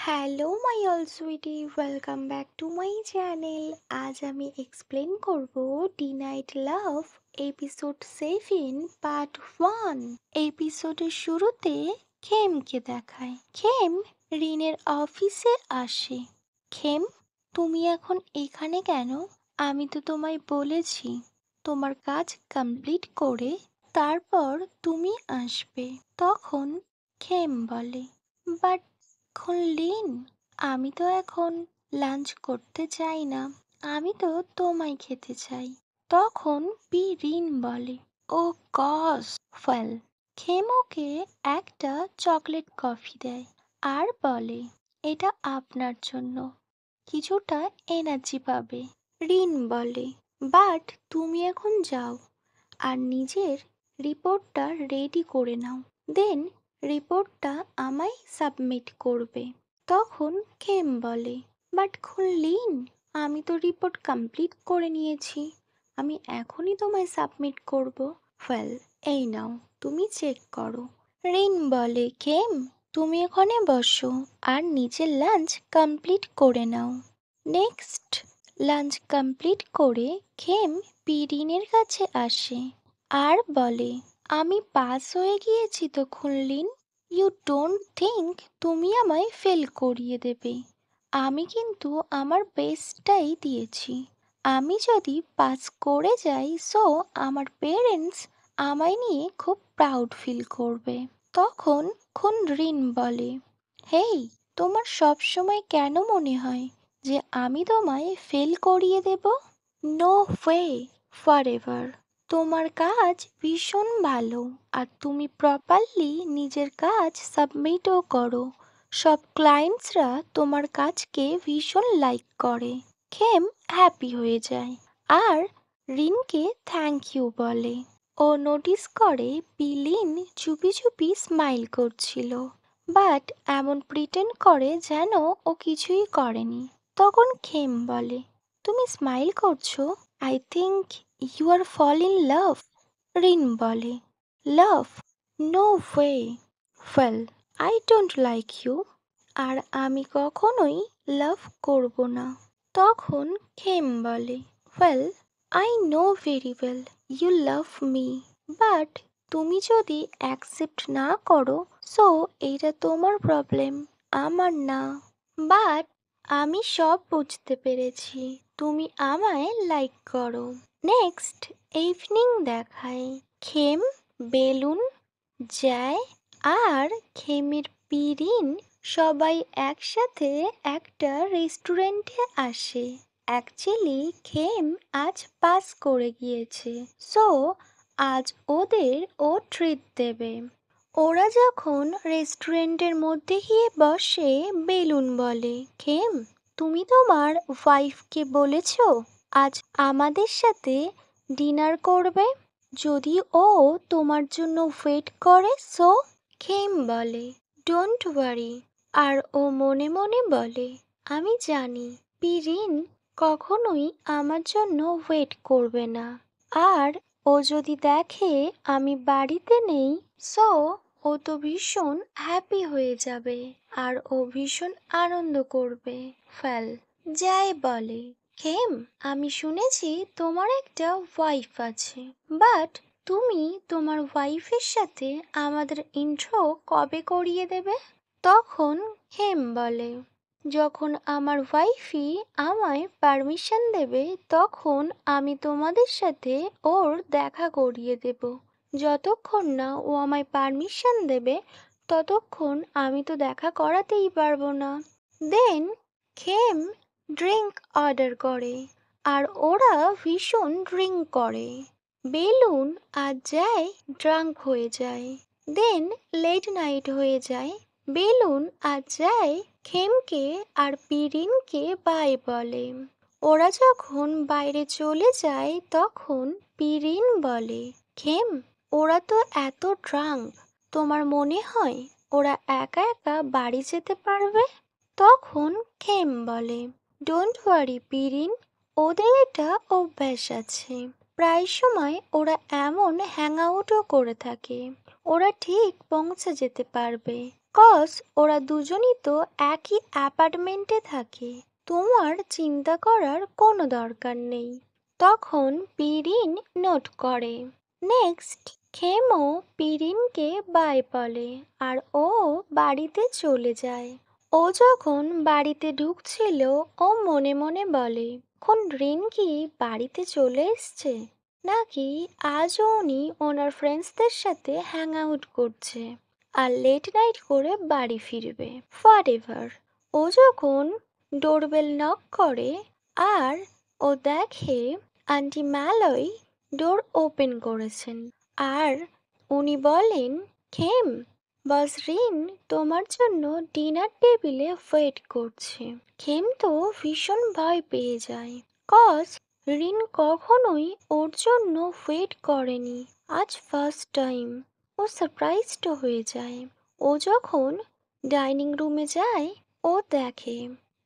Hello my all sweety, welcome back to my channel. আজ আমি explain করব the night love episode 7 part 1। এপিসোডের শুরুতে খেমকে দেখায়। খেম রিনের অফিসে আসে। খেম, তুমি এখন এখানে কেন? আমি তো তোমায় বলেছি তোমার কাজ কমপ্লিট করে তারপর তুমি আসবে। তখন খেম বলে, বাট লিন, আমি তো এখন লাঞ্চ করতে চাই না, আমি তো তোমায় খেতে চাই। তখন রিন বলে, ও গস ওয়েল। খেম ওকে একটা চকলেট কফি দেয় আর বলে, এটা আপনার জন্য, কিছুটা এনার্জি পাবে। রিন বলে, বাট তুমি এখন যাও আর নিজের রিপোর্টটা রেডি করে নাও, দেন রিপোর্টটা আমায় সাবমিট করবে। তখন খেম বলে, বাট লিন, আমি তো রিপোর্ট কমপ্লিট করে নিয়েছি, আমি এখনই তোমায় সাবমিট করব। ওয়েল, এই নাও, তুমি চেক করো। রিন বলে, খেম, তুমি এখানে বসো আর নিজের লাঞ্চ কমপ্লিট করে নাও। নেক্সট লাঞ্চ কমপ্লিট করে খেম রিনের কাছে আসে আর বলে, আমি পাস হয়ে গিয়েছি তো লিন। ইউ ডোন্ট থিঙ্ক তুমি আমায় ফেল করিয়ে দেবে? আমি কিন্তু আমার বেস্টটাই দিয়েছি। আমি যদি পাস করে যাই সো আমার পেরেন্টস আমায় নিয়ে খুব প্রাউড ফিল করবে। তখন রিন বলে, হেই, তোমার সব সময় কেন মনে হয় যে আমি তোমায় ফেল করিয়ে দেব? No way, forever. তোমার কাজ ভীষণ ভালো আর তুমি প্রপারলি নিজের কাজ সাবমিটও করো। সব ক্লায়েন্টসরা তোমার কাজকে ভীষণ লাইক করে। খেম হ্যাপি হয়ে যায় আর রিনকে থ্যাংক ইউ বলে। ও নোটিস করে লিন চুপি চুপি স্মাইল করছিল, বাট এমন প্রিটেন্ড করে যেন ও কিছুই করেনি। তখন খেম বলে, তুমি স্মাইল করছো, I think you are fall in love. Rin বলে, love? No way. Well, I don't like you, আর আমি কখনোই লাভ করব না। তখন খেম বলে, well, I know very well you love me, but তুমি যদি অ্যাকসেপ্ট না করো সো এটা তোমার প্রবলেম, আমার না। বাট আমি সব বুঝতে পেরেছি, তুমি আমায় লাইক করো। নেক্সট ইভিনিং দেখায়। খেম, বেলুন, যায় আর খেমের রিন সবাই একসাথে একটা রেস্টুরেন্টে আসে। অ্যাকচুয়ালি খেম আজ পাস করে গিয়েছে, সো আজ ওদের ও ট্রিট দেবে। ওরা যখন রেস্টুরেন্টের মধ্যে গিয়ে বসে, বেলুন বলে, খেম, তুমি তোমার ওয়াইফকে বলেছো আজ আমাদের সাথে ডিনার করবে? যদি ও তোমার জন্য ওয়েট করে সো? খেম বলে, ডোন্ট ওয়ারি। আর ও মনে মনে বলে, আমি জানি রিন কখনোই আমার জন্য ওয়েট করবে না, আর ও যদি দেখে আমি বাড়িতে নেই সো ও তো ভীষণ হ্যাপি হয়ে যাবে আর ও ভীষণ আনন্দ করবে। ফেল যাই বলে, খেম, আমি শুনেছি তোমার একটা ওয়াইফ আছে, বাট তুমি তোমার ওয়াইফের সাথে আমাদের ইন্ট্রো কবে করিয়ে দেবে? তখন খেম বলে, যখন আমার ওয়াইফই আমায় পারমিশন দেবে তখন আমি তোমাদের সাথে ওর দেখা করিয়ে দেব। যতক্ষণ না ও আমায় পারমিশন দেবে ততক্ষণ আমি তো দেখা করাতেই পারবো না। দেন খেম ড্রিঙ্ক অর্ডার করে আর ওরা ভীষণ ড্রিঙ্ক করে। বেলুন আর যায় ড্রাঙ্ক হয়ে যায়। দেন লেট নাইট হয়ে যায়। বেলুন আর যায় খেমকে আর রিনকে বাই বলে। ওরা যখন বাইরে চলে যায় তখন রিন বলে, খেম, ওরা তো এত ড্রাঙ্ক, তোমার মনে হয় ওরা একা একা বাড়ি যেতে পারবে? তখন খেম বলে, ডোন্ট ওয়ারি রিন, ওদের এটা অভ্যাস আছে, প্রায় সময় ওরা এমন হ্যাং আউটও করে থাকে, ওরা ঠিক পৌঁছে যেতে পারবে, কজ ওরা দুজনই তো একই অ্যাপার্টমেন্টে থাকে, তোমার চিন্তা করার কোনো দরকার নেই। তখন পিরিন নোট করে। নেক্সট, খেমো পিরিনকে বাই বলে আর ও বাড়িতে চলে যায়। ও যখন বাড়িতে ঢুকছিল ও মনে মনে বলে, এখন রিন কি বাড়িতে চলে এসছে, নাকি আজও উনি ওনার ফ্রেন্ডসদের সাথে হ্যাং আউট করছে আর লেট নাইট করে বাড়ি ফিরবে, হোয়াট এভার। ও যখন ডোরবেল নক করে আর ও দেখে আন্টি ম্যালয় ডোর ওপেন করেছেন আর উনি বলেন, খেম, বস রিন তোমার জন্য ডিনার টেবিলে ওয়েট করছে। খেম তো ভীষণ ভয় পেয়ে যায়, কজ রিন কখনোই ওর জন্য ওয়েট করেনি, আজ ফার্স্ট টাইম। ও সারপ্রাইজড হয়ে যায়। ও যখন ডাইনিং রুমে যায় ও দেখে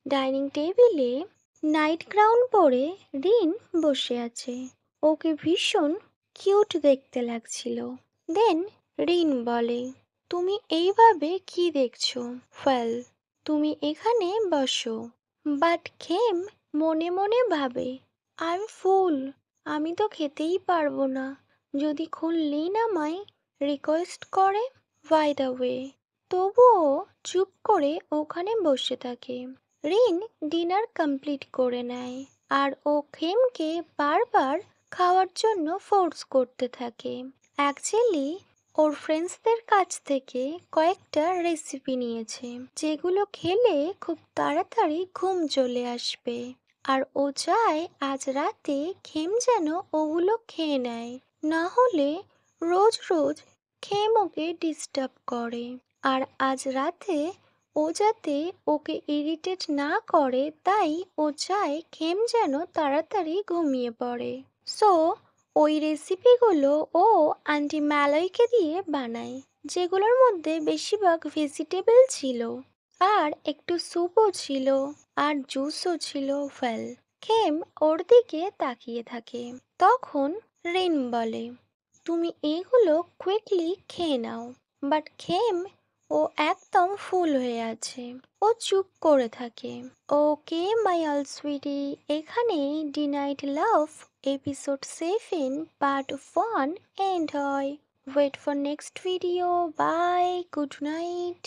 ডাইনিং টেবিলে নাইট গ্রাউন পরে রিন বসে আছে। ওকে ভীষণ কিউট দেখতে লাগছিল। দেন রিন বলে, তুমি এইভাবে কি দেখছো? ওয়েল, তুমি এখানে বসো। বাট খেম মনে মনে ভাবে, আই এম ফুল, আমি তো খেতেই পারবো না যদি খুন লিন আমায় রিকোয়েস্ট করে। বাই দ্য ওয়ে, তবুও চুপ করে ওখানে বসে থাকে। রিন ডিনার কমপ্লিট করে নেয় আর ও খেমকে বারবার খাওয়ার জন্য ফোর্স করতে থাকে। অ্যাকচুয়ালি ওর ফ্রেন্ডসদের কাছ থেকে কয়েকটা রেসিপি নিয়েছে, যেগুলো খেলে খুব তাড়াতাড়ি ঘুম চলে আসবে। আর ও চায় আজ রাতে খেম যেন ওগুলো খেয়ে নেয়, না হলে রোজ রোজ খেম ওকে ডিস্টার্ব করে। আর আজ রাতে ও যাতে ওকে ইরিটেট না করে, তাই ও চায় খেম যেন তাড়াতাড়ি ঘুমিয়ে পড়ে। সো ওই রেসিপিগুলো ও আন্টি ম্যালয়কে দিয়ে বানায়, যেগুলোর মধ্যে বেশিরভাগ ভেজিটেবল ছিল আর একটু স্যুপও ছিল আর জুসও ছিল। ওয়েল, খেম ওর দিকে তাকিয়ে থাকে। তখন রিন বলে, তুমি এগুলো কুইকলি খেয়ে নাও। বাট খেম ও একদম ফুল হয়ে আছে, ও চুপ করে থাকে। ওকে মাই অল সুইটি, এখানেই the night love episode 7 part 1 end হয়। Wait for next video. Bye, good night.